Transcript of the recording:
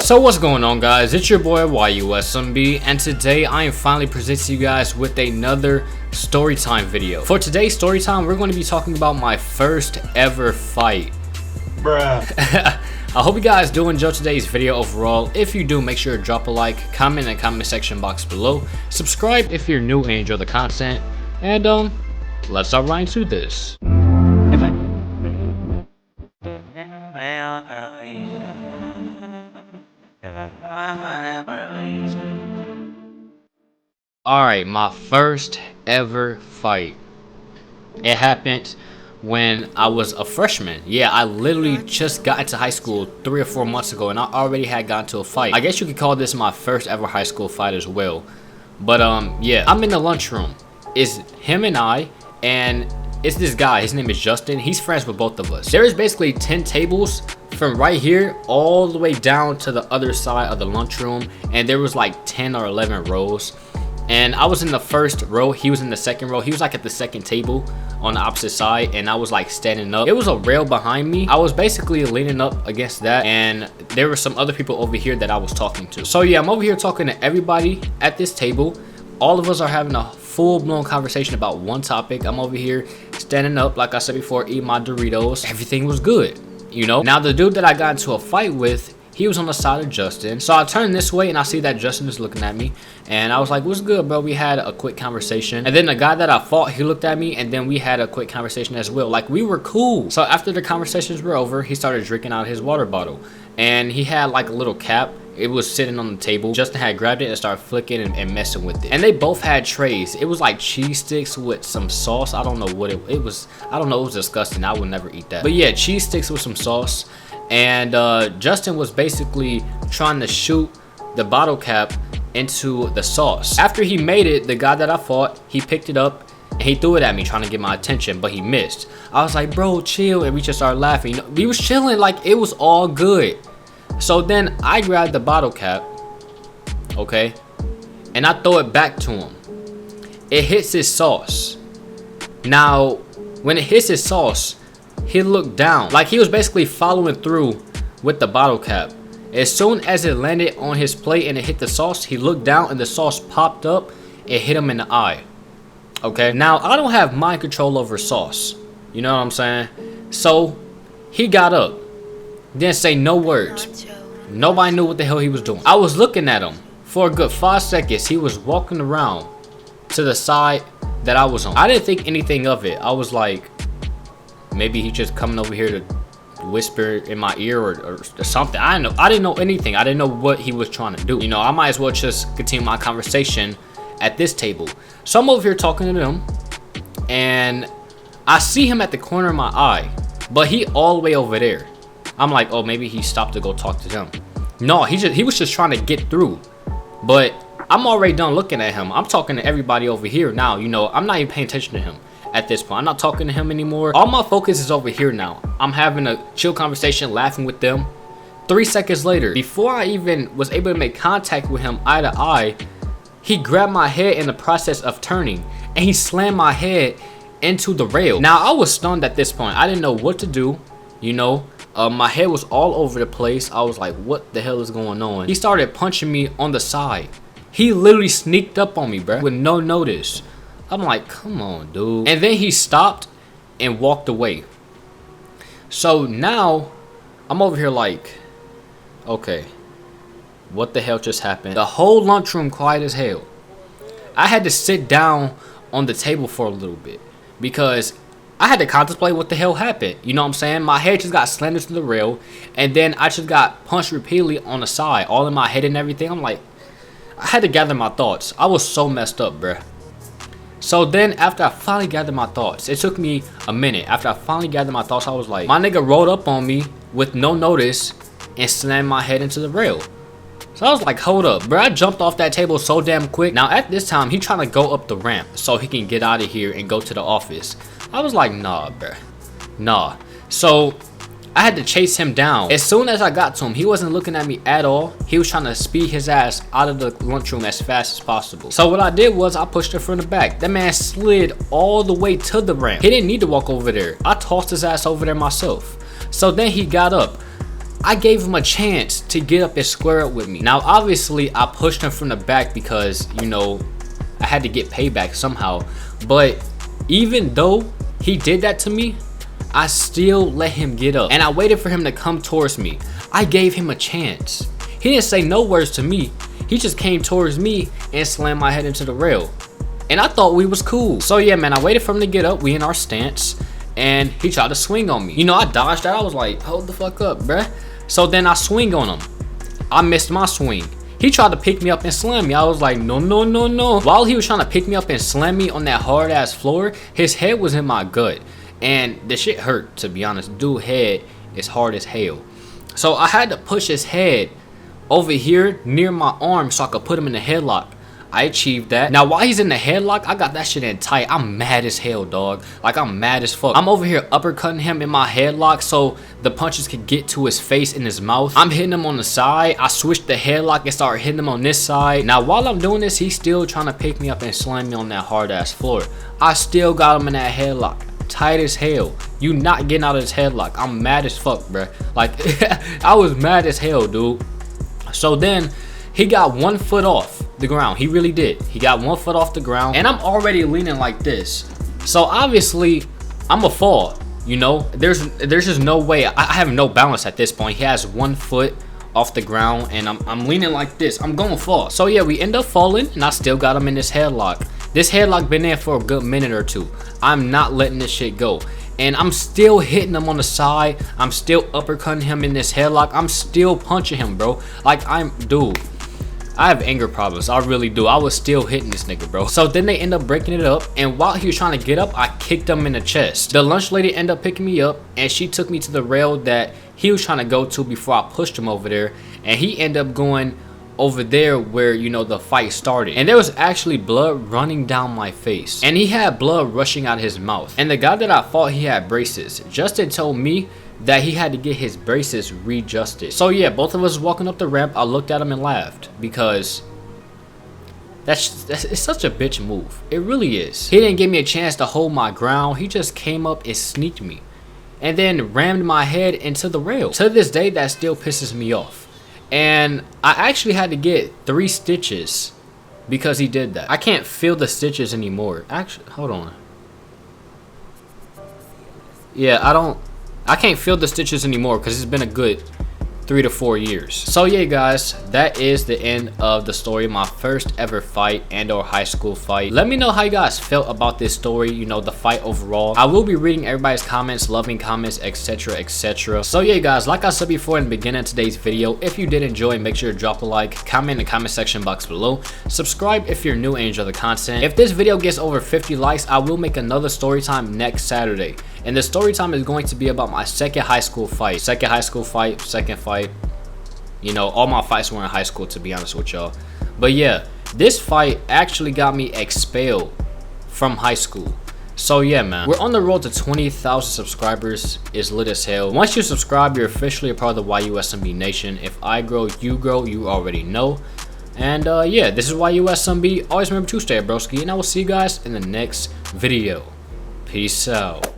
So what's going on, guys? It's your boy Y.U.S.M.B, and today I am finally presenting you guys with another Storytime video. For today's Storytime, we're going to be talking about my first ever fight. Bruh. I hope you guys do enjoy today's video overall. If you do, make sure to drop a like, comment in the comment section box below, subscribe if you're new and enjoy the content, and let's start right into this. Alright, my first ever fight. It happened when I was a freshman. Yeah, I literally just got into high school 3 or 4 months ago, and I already had gotten to a fight. I guess you could call this my first ever high school fight as well. But yeah, I'm in the lunchroom. It's him and I, and it's this guy. His name is Justin. He's friends with both of us. There is basically 10 tables from right here all the way down to the other side of the lunchroom, and there was like 10 or 11 rows. And I was in the first row, he was in the second row. He was like at the second table on the opposite side, and I was like standing up. It was a rail behind me. I was basically leaning up against that, and there were some other people over here that I was talking to. So yeah, I'm over here talking to everybody at this table. All of us are having a full-blown conversation about one topic. I'm over here standing up, like I said before, eating my Doritos. Everything was good, you know. Now the dude that I got into a fight with, he was on the side of Justin. So I turned this way and I see that Justin is looking at me. And I was like, what's good, bro? We had a quick conversation. And then the guy that I fought, he looked at me, and then we had a quick conversation as well. Like, we were cool. So after the conversations were over, he started drinking out of his water bottle. And he had like a little cap. It was sitting on the table. Justin had grabbed it and started flicking and messing with it. And they both had trays. It was like cheese sticks with some sauce. I don't know what it was. I don't know. It was disgusting. I would never eat that. But yeah, cheese sticks with some sauce. And Justin was basically trying to shoot the bottle cap into the sauce. After he made it, the guy that I fought, he picked it up and he threw it at me trying to get my attention, but he missed. I was like, bro, chill, and we just started laughing. You know, we was chilling, like it was all good. So then I grabbed the bottle cap, okay, and I throw it back to him. It hits his sauce. Now, when it hits his sauce, he looked down, like he was basically following through with the bottle cap. As soon as it landed on his plate and it hit the sauce, he looked down and the sauce popped up. It hit him in the eye. Okay, now I don't have mind control over sauce. You know what I'm saying? So he got up, didn't say no words. Nobody knew what the hell he was doing. I was looking at him for a good 5 seconds. He was walking around to the side that I was on. I didn't think anything of it. I was like, maybe he just coming over here to whisper in my ear or something. I didn't know anything. I didn't know what he was trying to do. You know, I might as well just continue my conversation at this table. So I'm over here talking to them, and I see him at the corner of my eye, but he all the way over there. I'm like, oh, maybe he stopped to go talk to them. No, he was just trying to get through. But I'm already done looking at him. I'm talking to everybody over here now. You know, I'm not even paying attention to him. At this point, I'm not talking to him anymore. All my focus is over here now. I'm having a chill conversation, laughing with them. 3 seconds later, before I even was able to make contact with him eye to eye, he grabbed my head in the process of turning, and he slammed my head into the rail. Now, I was stunned at this point. I didn't know what to do, you know. My head was all over the place. I was like, what the hell is going on? He started punching me on the side. He literally sneaked up on me, bro, with no notice. I'm like, come on, dude. And then he stopped and walked away. So now I'm over here like, okay, what the hell just happened? The whole lunchroom quiet as hell. I had to sit down on the table for a little bit because I had to contemplate what the hell happened. You know what I'm saying? My head just got slammed into the rail, and then I just got punched repeatedly on the side, all in my head and everything. I'm like, I had to gather my thoughts. I was so messed up, bruh. So then after I finally gathered my thoughts, it took me a minute. After I finally gathered my thoughts, I was like, my nigga rolled up on me with no notice and slammed my head into the rail. So I was like, hold up, bro. I jumped off that table so damn quick. Now at this time, he trying to go up the ramp so he can get out of here and go to the office. I was like, nah, bro, nah. So I had to chase him down. As soon as I got to him, he wasn't looking at me at all. He was trying to speed his ass out of the lunchroom as fast as possible. So what I did was I pushed him from the back. That man slid all the way to the ramp. He didn't need to walk over there. I tossed his ass over there myself. So then he got up. I gave him a chance to get up and square up with me. Now, obviously, I pushed him from the back because, you know, I had to get payback somehow. But even though he did that to me, I still let him get up. And I waited for him to come towards me. I gave him a chance. He didn't say no words to me. He just came towards me and slammed my head into the rail. And I thought we was cool. So yeah, man, I waited for him to get up. We in our stance. And he tried to swing on me. You know, I dodged that. I was like, hold the fuck up, bruh. So then I swing on him. I missed my swing. He tried to pick me up and slam me. I was like, no, no, no, no. While he was trying to pick me up and slam me on that hard ass floor, his head was in my gut. And the shit hurt, to be honest. Dude's head is hard as hell. So I had to push his head over here near my arm so I could put him in the headlock. I achieved that. Now, while he's in the headlock, I got that shit in tight. I'm mad as hell, dog. Like, I'm mad as fuck. I'm over here uppercutting him in my headlock so the punches could get to his face and his mouth. I'm hitting him on the side. I switched the headlock and started hitting him on this side. Now, while I'm doing this, he's still trying to pick me up and slam me on that hard-ass floor. I still got him in that headlock. Tight as hell. You not getting out of this headlock. I'm mad as fuck, bruh. Like, I was mad as hell, dude. So then, he got 1 foot off the ground. He really did. He got 1 foot off the ground, and I'm already leaning like this. So obviously, I'm a fall. You know, there's just no way. I have no balance at this point. He has 1 foot off the ground, and I'm leaning like this. I'm gonna fall. So yeah, we end up falling, and I still got him in this headlock. This headlock been there for a good minute or two. I'm not letting this shit go. And I'm still hitting him on the side. I'm still uppercutting him in this headlock. I'm still punching him, bro. Like, dude, I have anger problems. I really do. I was still hitting this nigga, bro. So then they end up breaking it up. And while he was trying to get up, I kicked him in the chest. The lunch lady ended up picking me up. And she took me to the rail that he was trying to go to before I pushed him over there. And he ended up going over there where, you know, the fight started. And there was actually blood running down my face. And he had blood rushing out of his mouth. And the guy that I fought, he had braces. Justin told me that he had to get his braces readjusted. So yeah, both of us walking up the ramp, I looked at him and laughed because it's such a bitch move. It really is. He didn't give me a chance to hold my ground. He just came up and sneaked me and then rammed my head into the rail. To this day, that still pisses me off. And I actually had to get 3 stitches because he did that. I can't feel the stitches anymore. Actually, hold on. Yeah, I can't feel the stitches anymore because it's been a good 3 to 4 years. So yeah, guys, that is the end of the story. My first ever fight and or high school fight. Let me know how you guys felt about this story, you know, the fight overall. I will be reading everybody's comments, loving comments, etc, etc. So yeah, guys, like I said before in the beginning of today's video, if you did enjoy, make sure to drop a like, comment in the comment section box below, subscribe if you're new and enjoy the content. If this video gets over 50 likes, I will make another story time next Saturday. And the story time is going to be about my second high school fight. Second fight. You know, all my fights were in high school, to be honest with y'all. But yeah, this fight actually got me expelled from high school. So yeah, man, we're on the road to 20,000 subscribers. It's lit as hell. Once you subscribe, you're officially a part of the YUSMB Nation. If I grow, you grow, you already know. And yeah, this is YUSMB. Always remember to stay broski, and I will see you guys in the next video. Peace out.